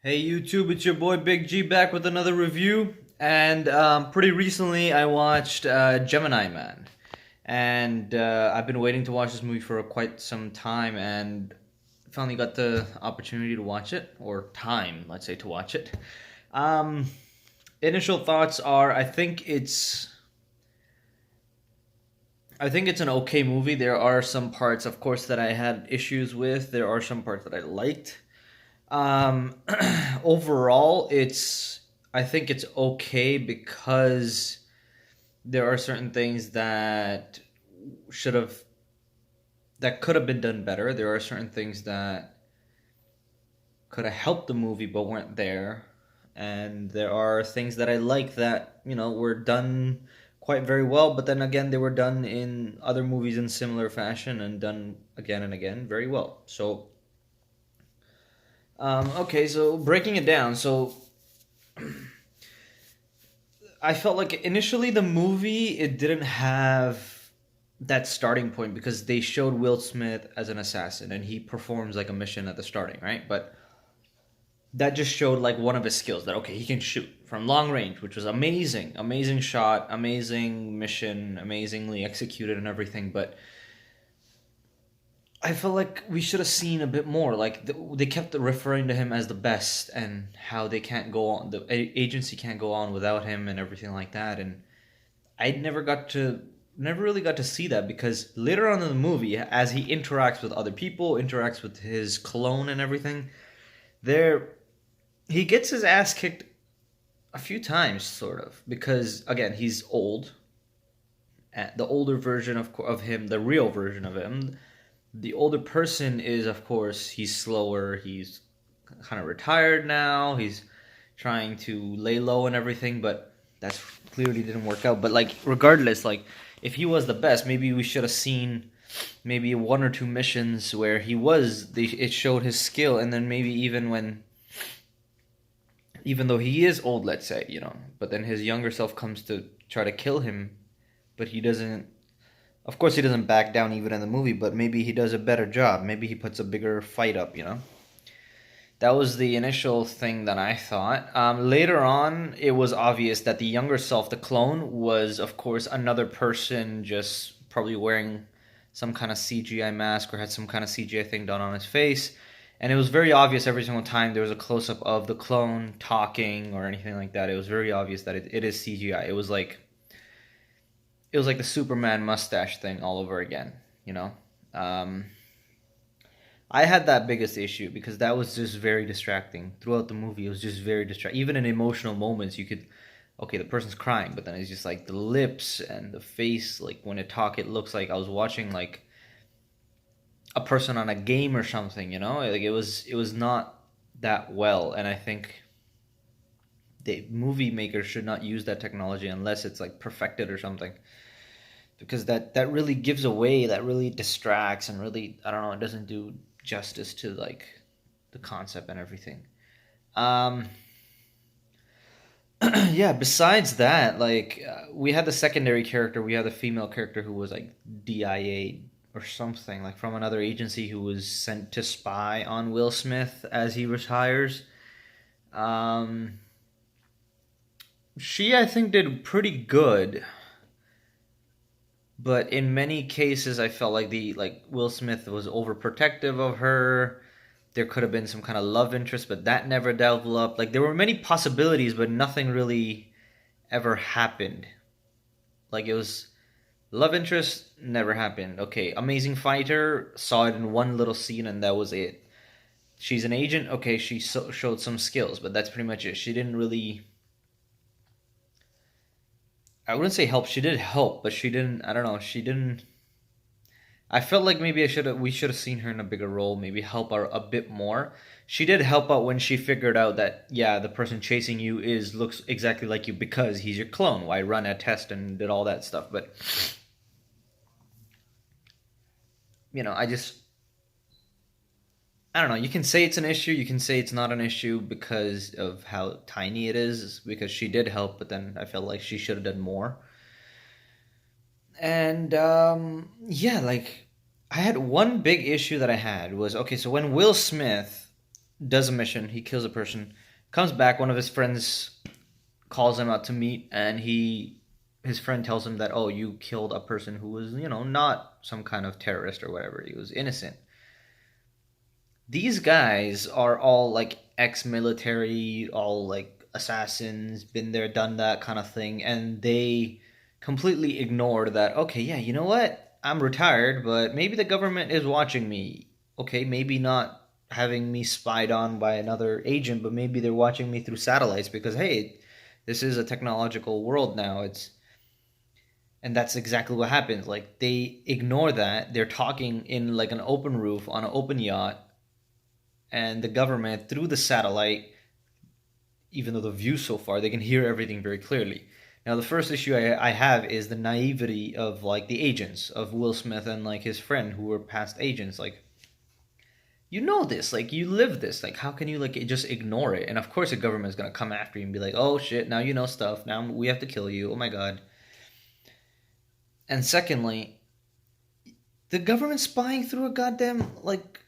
Hey YouTube, it's your boy Big G back with another review. And pretty recently I watched Gemini Man. And I've been waiting to watch this movie for quite some time and finally got the opportunity to watch it, or time, let's say, to watch it. Um, Initial thoughts are I think it's an okay movie. There are some parts, of course, that I had issues with. There are some parts that I liked. Um, Overall, I think it's okay because there are certain things should have that could have been done better. There are certain things that could have helped the movie but weren't there, and there are things that I like that were done quite very well. But then again, they were done in other movies in similar fashion and done again and again very well. So okay, so breaking it down, so I felt like initially the movie it didn't have that starting point because they showed Will Smith as an assassin and he performs like a mission at the starting, right? But that just showed like one of his skills that okay, he can shoot from long range, which was amazing. Amazing shot, amazing mission, amazingly executed and everything, but I felt like we should have seen a bit more. Like they kept referring to him as the best, and how they can't go on. The agency can't go on without him, and everything like that. And I never really got to see that because later on in the movie, as he interacts with other people, interacts with his clone and everything, there he gets his ass kicked a few times, sort of, because again he's old. The older version of him, the real version of him, the older person is, of course, he's slower. He's kind of retired now. He's trying to lay low and everything, but that's clearly didn't work out. But like, regardless, like if he was the best, maybe we should have seen maybe one or two missions where it showed his skill, and then maybe even though he is old, let's say, but then his younger self comes to try to kill him, but he doesn't. Of course, he doesn't back down even in the movie, but maybe he does a better job. Maybe he puts a bigger fight up. That was the initial thing that I thought. Later on, it was obvious that the younger self, the clone, was, of course, another person just probably wearing some kind of CGI mask or had some kind of CGI thing done on his face. And it was very obvious every single time there was a close up of the clone talking or anything like that. It was very obvious that it is CGI. It was like the Superman mustache thing all over again, you know. Um, I had that biggest issue because that was just very distracting throughout the movie. It was just very distracting. Even in emotional moments, you could, okay, the person's crying, but then it's just like the lips and the face, like when it talk, it looks like I was watching like a person on a game or something, Like it was not that well, and I think the movie makers should not use that technology unless it's like perfected or something, because that really gives away, that really distracts, and really, I don't know, it doesn't do justice to like the concept and everything. um yeah, besides that, like we had the secondary character, we had the female character who was like DIA or something, like from another agency, who was sent to spy on Will Smith as he retires. um she, I think, did pretty good, but in many cases I felt like the like Will Smith was overprotective of her. There could have been some kind of love interest, but that never developed. Like there were many possibilities, but nothing really ever happened. Like it was love interest never happened. Okay, amazing fighter, saw it in one little scene and that was it. She's an agent. Okay, showed some skills, but that's pretty much it. She didn't really. I wouldn't say help. She did help, but she didn't. I don't know. She didn't. I felt like maybe we should have seen her in a bigger role, maybe help her a bit more. She did help out when she figured out that, yeah, the person chasing you is looks exactly like you because he's your clone. Why run a test and did all that stuff? But I don't know. You can say it's an issue. You can say it's not an issue because of how tiny it is. Because she did help, but then I felt like she should have done more. And yeah, like I had one big issue that I had was, okay. So when Will Smith does a mission. He kills a person. Comes back. One of his friends calls him out to meet, and his friend tells him that, oh, you killed a person who was, not some kind of terrorist or whatever. He was innocent. These guys are all like ex-military, all like assassins, been there, done that kind of thing, and they completely ignored that. Okay, yeah, you know what? I'm retired, but maybe the government is watching me. Okay, maybe not having me spied on by another agent, but maybe they're watching me through satellites because hey, this is a technological world now. And that's exactly what happens. Like they ignore that. They're talking in like an open roof on an open yacht, and the government through the satellite, even though the view's so far, they can hear everything very clearly. Now the first issue I have is the naivety of like the agents of Will Smith and like his friend who were past agents. Like you know this, like you live this, like how can you like just ignore it? And of course the government is gonna come after you and be like, oh shit, now you know stuff, now we have to kill you, oh my god. And secondly, the government spying through a goddamn like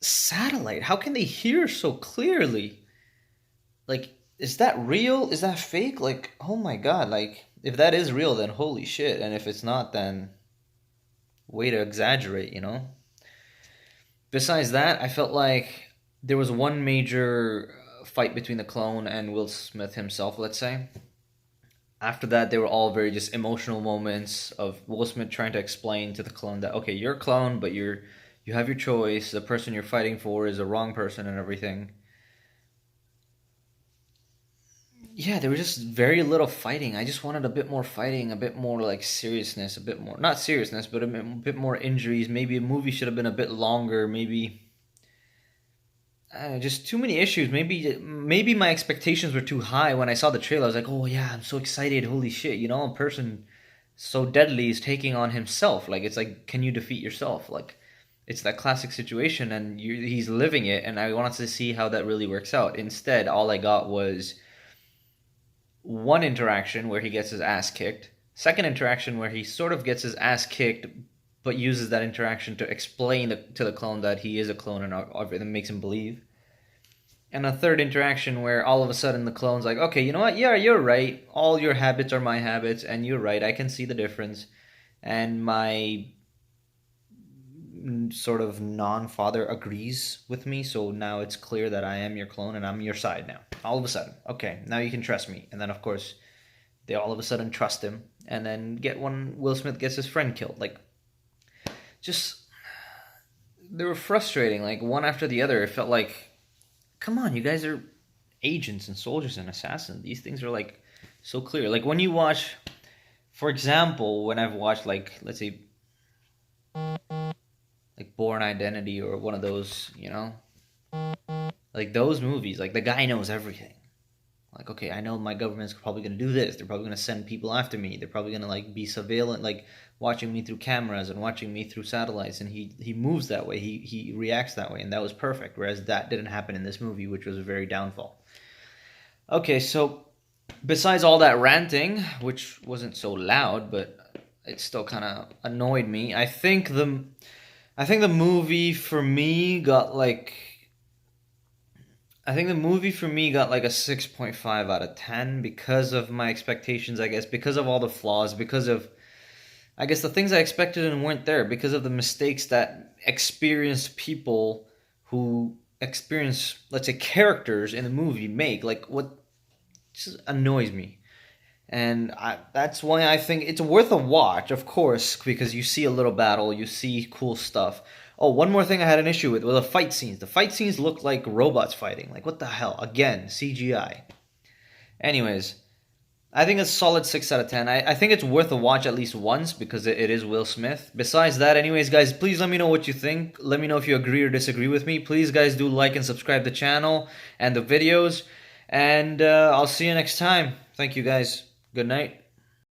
satellite. How can they hear so clearly? Like, is that real? Is that fake? Like, oh my god, like if that is real, then holy shit. And if it's not, then way to exaggerate, you know? Besides that, I felt like there was one major fight between the clone and Will Smith himself, let's say. After that, they were all very just emotional moments of Will Smith trying to explain to the clone that okay, you're a clone, but you have your choice. The person you're fighting for is a wrong person and everything. Yeah, there was just very little fighting. I just wanted a bit more fighting, a bit more like seriousness, a bit more not seriousness, but a bit more injuries. Maybe a movie should have been a bit longer. Maybe just too many issues. Maybe my expectations were too high when I saw the trailer. I was like, oh yeah, I'm so excited. Holy shit, a person so deadly is taking on himself. Like it's like, can you defeat yourself? Like it's that classic situation, and he's living it. And I wanted to see how that really works out. Instead, all I got was one interaction where he gets his ass kicked. Second interaction where he sort of gets his ass kicked, but uses that interaction to explain to the clone that he is a clone and everything makes him believe. And a third interaction where all of a sudden the clone's like, okay, you know what? Yeah, you're right. All your habits are my habits, and you're right. I can see the difference. And my sort of non-father agrees with me, so now it's clear that I am your clone and I'm your side now. All of a sudden, okay, now you can trust me. And then of course, they all of a sudden trust him, and then Will Smith gets his friend killed. Like, just they were frustrating, like one after the other. It felt like, come on, you guys are agents and soldiers and assassins. These things are like so clear. Like when you watch, for example, when I've watched like let's say like Born Identity or one of those, like those movies, like the guy knows everything. Like, okay, I know my government's probably going to do this. They're probably going to send people after me. They're probably going to like be surveillant, like watching me through cameras and watching me through satellites. And he moves that way. He reacts that way, and that was perfect. Whereas that didn't happen in this movie, which was a very downfall. Okay, so besides all that ranting, which wasn't so loud, but it still kind of annoyed me. I think the movie for me got like a 6.5 out of 10 because of my expectations, I guess, because of all the flaws, because of I guess the things I expected and weren't there, because of the mistakes that experienced people who experience, let's say, characters in the movie make. Like what just annoys me. And that's why I think it's worth a watch, of course, because you see a little battle, you see cool stuff. Oh, one more thing I had an issue with were the fight scenes. The fight scenes look like robots fighting. Like, what the hell? Again, CGI. Anyways, I think it's a solid 6 out of 10. I think it's worth a watch at least once because it is Will Smith. Besides that, anyways, guys, please let me know what you think. Let me know if you agree or disagree with me. Please, guys, do like and subscribe to the channel and the videos. And I'll see you next time. Thank you, guys. Good night.